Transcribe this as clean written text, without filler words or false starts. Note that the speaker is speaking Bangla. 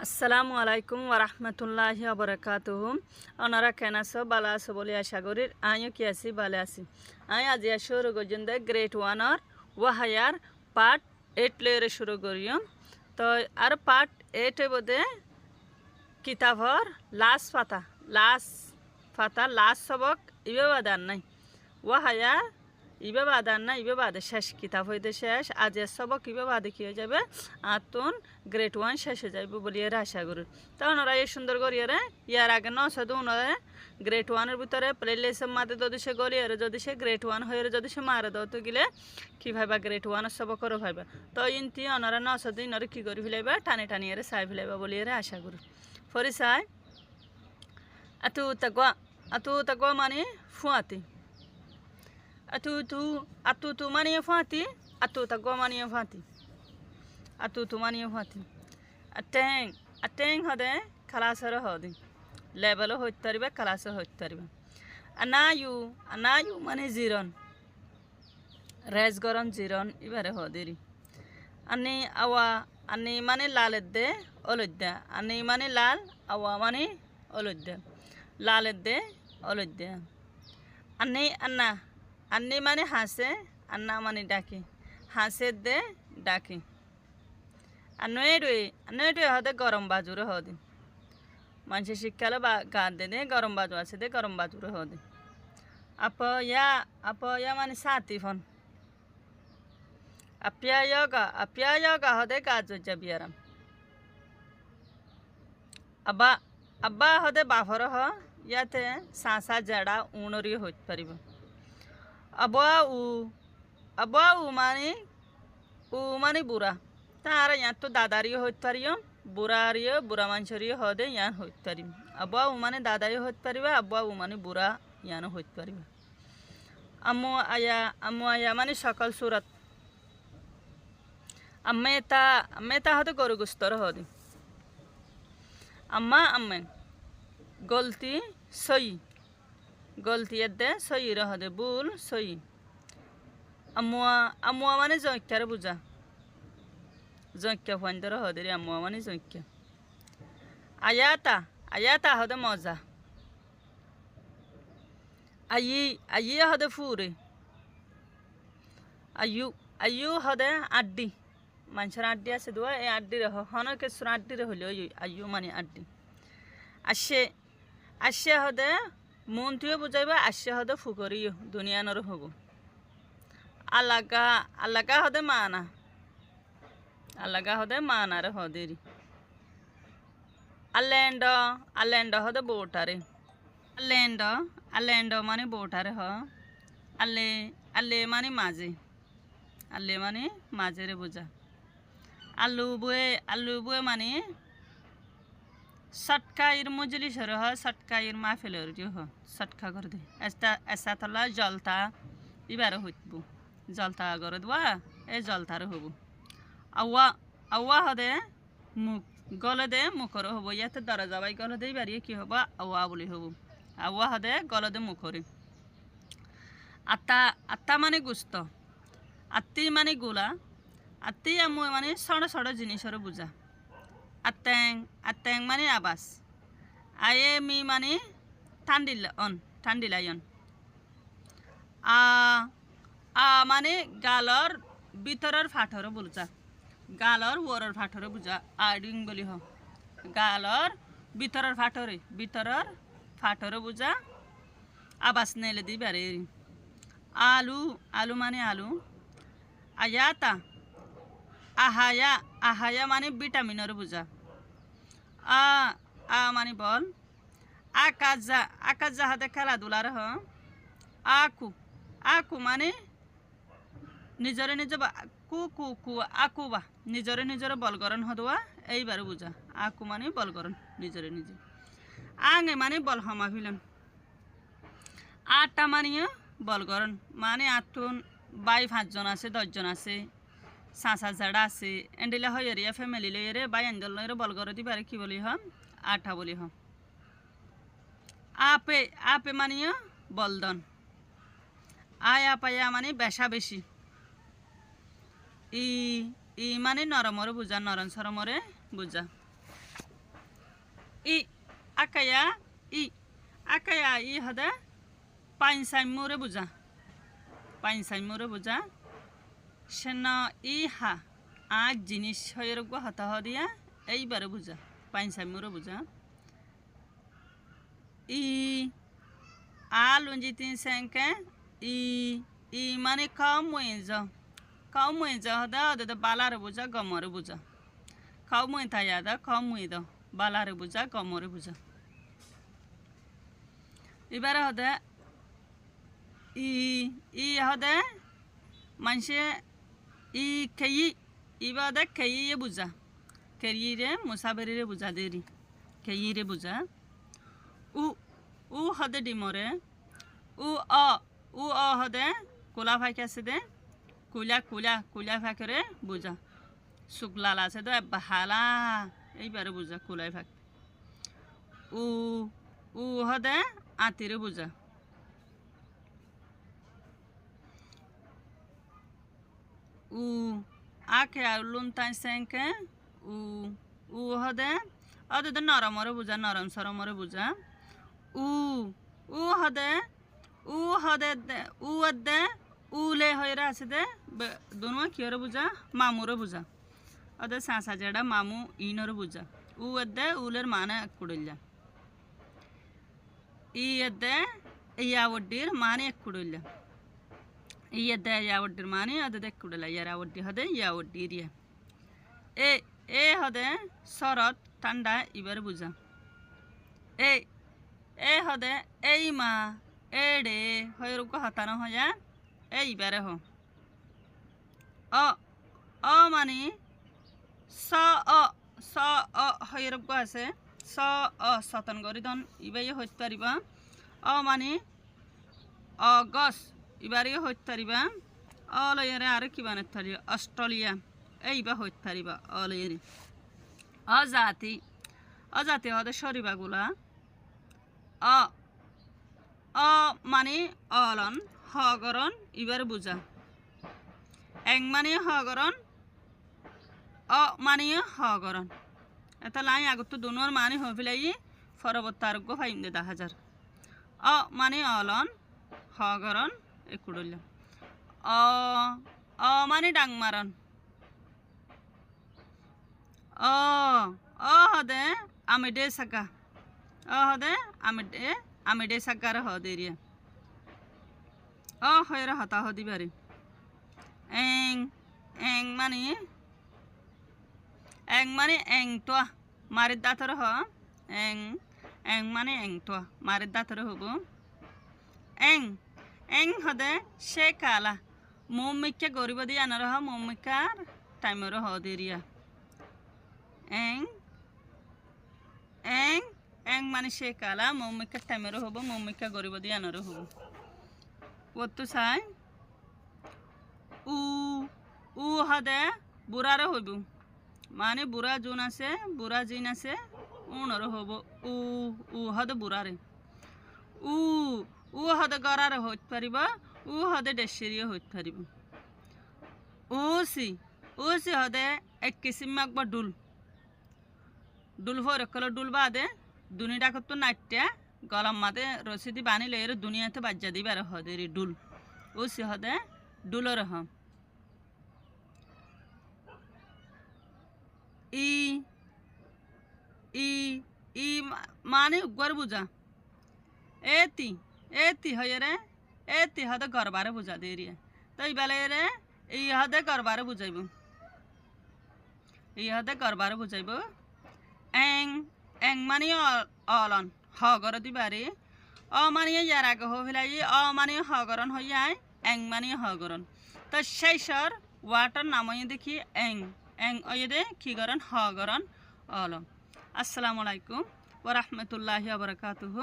আসসালামু আলাইকুম ওরহমতুল্লাহি ওবরাকাতুহু। ওনারা কেন আছো ভালো আছো বলে আশা করি আমিও কি আছি ভালো আছি। আমি আজ শুরু করছেন গ্রেড ওয়ানর ওয়াহায়ার পার্ট 8 লেয়ারে শুরু করিম। তো আর পার্ট 8 বোধে কিতাবর লাস্ট সবক ইবে বাদান নাই ওয়াহায়া ইবে বাদান না ইবে বাদে শেষ কিতাব হইতে শেষ আজ সবক ইবে বাদে কি হয়ে যাবে আতুন গ্রেড ওয়ান শেষ হয়ে যাইব বলি এর আশা করি। তো ওনারা এই সুন্দর করিয়ে ইয়ার আগে ন শুধু ওনারা গ্রেড ওয়ানের ভিতরে প্লেলিস্টের মাঝে যদি সে গলি আর যদি সে গ্রেড ওয়ান হয়ে যদি সে মারে দাও তো গেলে কী ভাইবা গ্রেড ওয়ানের সবক করে ভাইবা। তো ইনতি ওনারা ন শুধু ইনরে কী করে ফেলাইবা টানে টানিয়ে চাই ফেলাইবা বলি এর আশা করি। ফরি চাই আতু তাকুয়া মানে ফুয়াতি atu mani fati atu tagwa mani fati atu mani fati ateng hode kalasar hodi level hoittaribe kalasar hoittaribe anayu mani ziron res goron ziron ibare hodiri ani mani laledde olodda ani mani lal awa mani olodda laledde olodda अन्नी माने हासे अन्ना माने डाके हासे दे डाके अन्वेडुए हदे गरम बाजुरे हदे मानसे शिक्षाले गाद दे गरम बाजू आसे दे गरम बाजुरे हदे अपया माने साथी फन अपया योगा हदे गाजो जबियाराम अब्बा हदे बाफर ह याते सासा जड़ा उणरी होत परिबो আবু মানে বুড়া তার ইয়ার তো দাদারিও হইতে পারিও বুড়া মানুষেরও হদে ইয়ান হইতে পারিব আবু মানে দাদাইও হইতে পারিবা আবু মানে বুড়া ইয়ানও হইতে পারিবা। আম্মু আয়া মানে সকাল সুরত আম্মেতা হতে গরু গুস্তর হদে আম্মে গলতি গলতি এদে সই রহদে বুল সই আমুয়া মানে জৈক্যার বুঝা জৈক্যা ফাইন্দর হদে রে আমুয়া মানে জৈক্যা আয়াতা হদে মজা আyi হদে ফুরে আয়ু হদে আড্ডি মানুষের আড্ডি আছে দোয়া এই আড্ডি রে হনর কিছু আড্ডি রে হইলে আয়ু মানে আড্ডি আসে হদে মনটিও বুঝাইবা আসে হদে ফুকরিও দুনিয়ানোর হব আলাগা হদে মানা রে হদেরি আল্যান্ড হদে বোটারে আল্যান্ড মানে বোটারে হ আল্লে মানে মাঝে রে বুঝা আলু বুয়ে মানে सटका इर मुजली सर ह सटका इर माफेलर जो ह सटका कर दे ऐसा तला जलता इबार होइतबु जलता कर दवा ए जलता रे हबु आवा हदे मुख गले दे मुखर हबु याते दरजा बाई गले दे इबार की हबा आवा बोली हबु आवा हदे गले दे मुखरे आत्ता माने गुस्त आत्ती माने गोला आत्ती आमु माने सड़ जिनिसर बुझा আত্যাং মানে আবাস আয়ে মি মানে ঠান্ডিলায়ন মানে গালর ভিতরের ফাটর বুঝা গালর ওরর ফাটর বুঝা আডিং বলি হ গালর ভিতরের ফাটর বুঝা আবাস নেলে দিবারে আলু মানে আলু আহায়া মানে ভিটামিনের বুঝা মানে বল আকাশ হাতে খেলাধুলার হ আকু মানে নিজরে আকুবা নিজরে বলগরণ হদোয়া এইবার বুঝা আকু মানে বলগরণ নিজরে আঙে মানে বল হমা ফিলন আটটা মানিয়ে বলগরণ মানে আটুন 5জন আছে 10 জন আছে সাঁচা জাড়া আছে এন্ডিলা হয় এরিয়া ফ্যামিলি লইরে বাই এন্ডল লইরে বল করে দিবারে কি বলি হম আঠা বলি হম আপে মানিয়ে বলদন পায়া মানে বেশা বেশি ই মানে নরমরে বুঝা নরম সরমরে বুঝা। ই আকায়া ই আকায়া ই হদে পাইনসাইমুরে বুঝা পাইনসাইমুরে বুঝা সেন ই হা আজ জিনিস হয়ের গো হতা হদিয়া এইবারে বুঝা পাইনসাইমুরে বুঝা ই আলুঞ্জি তিন সেঙ্কে ই মানে কাউ মুইজ হদা ওদের বালারে বুঝা গমরে বুঝা খাও মুই তাইয়াদা খাও মুই দাও বালারে বুঝা গমরে বুঝা এবারে হদে ই হদে মানুষে ই খেyi ইবাদে খেyi বুঝা খেয়ে মুসাফিরে বুঝা দেরি খেয়ে বুঝা উ হদে ডিমরে উ হদে কোলা ফাঁকি আছে দে কুলা ফাঁকরে বুঝা শুক্লাল আছে তো হালা এইবারে বুঝা কুলাই ফাঁক উ হদে আতিরে বুঝা আখে আউলুন তাই সেঙ্কে হদে তো নরমরে বুঝা নরম সরমরে বুঝা হদে দে উলে হয়ে আছে দে দুনো কিয়রে বুঝা মামুরে বুঝা ওদের সাঁসা যেটা মামু ইনরে বুঝা দে উলের মানে কুড়িল্লা দে ইয়াবডির মানে কুড়িল্লা দে ইয়াবডির মানে ওদের দেখ কুড়িল্লা ইয়াবডি হদে ইয়াবডি রিয়া এ হদে শরৎ ঠান্ডা এবার বুঝা এ হদে এই মা এড়ে হয়ে রুক হতানো হয়া এইবারে অ মানে স হয়ে রুক আছে সতন করি দন ইবাই হইতে পারিবা মানে অগস্ট ইবারে হইতে পারিবা অলয়ারে আর কি বানাতে পারিবা অস্ট্রেলিয়া এইবা হইতে পারিবা অলয়ারে অজাতি হদে সরিবাগুলা মানে অলন হগরণ ইবার বুঝা এং মানে হগরণ মানে হগরণ এটা লাই আগত দুনোর মানে হয়ে ফেলাই পরবর্তী আরোগ্য ফাইন দে 10,000 মানে অলন হগরণ একুড়ল মানে ডাংমারণ হদে আমি ডে সাকা হদে আমি ডে সাকার হদেরিয়া হয়ের হতা হদিবারে এং মানে তোয়া মারির দাঁতর এং মানে তোয়া মারির দাঁতর হব এং হদে সে কালা মৌমিকা গরিব দিয়ে আনার মৌমিকার টাইমের হদেরিয়া এং মানে সে কালা মৌমিকার টাইমের হব মৌমিকা গরিব দিয়ে আনার হব কত চাই হদে বুড়ারে হইব মানে বুড়া জুন আছে বুড়া জিন আছে উনর হব হদে বুড়ারে হদে গড়ারে হইতে পারিব হদে ডেসেরিও হইতে পারিব সি হদে এক কিসিম একবার ডুল ভরে কলে ডুল বাদে দুনি ডাকত তো নাট্যা গলম মাদে রসিদি বানি লের দুনিয়াতে বাজ্যা দিবার হদে রে ডুল সি হদে ডুলর ই মানে গর বুঝা এতি হয়ে রে এতি হদে গরবারে বুঝা দেরিয়া তো এই বেলে রে ই হদে গরবারে বুঝাইব গরবারে বুঝাইব এং মানে অলন হগর দিবারে মানে ইয়ার আগে হইলাই মানে হগরণ হইয়াই এং মানে হগরণ তো সেই সর ওয়াটার নামই দেখি এং ওয়ে কি গরণ হগরণ অলম আসসালামু আলাইকুম ওয়া রাহমাতুল্লাহি ওয়া বারাকাতুহু।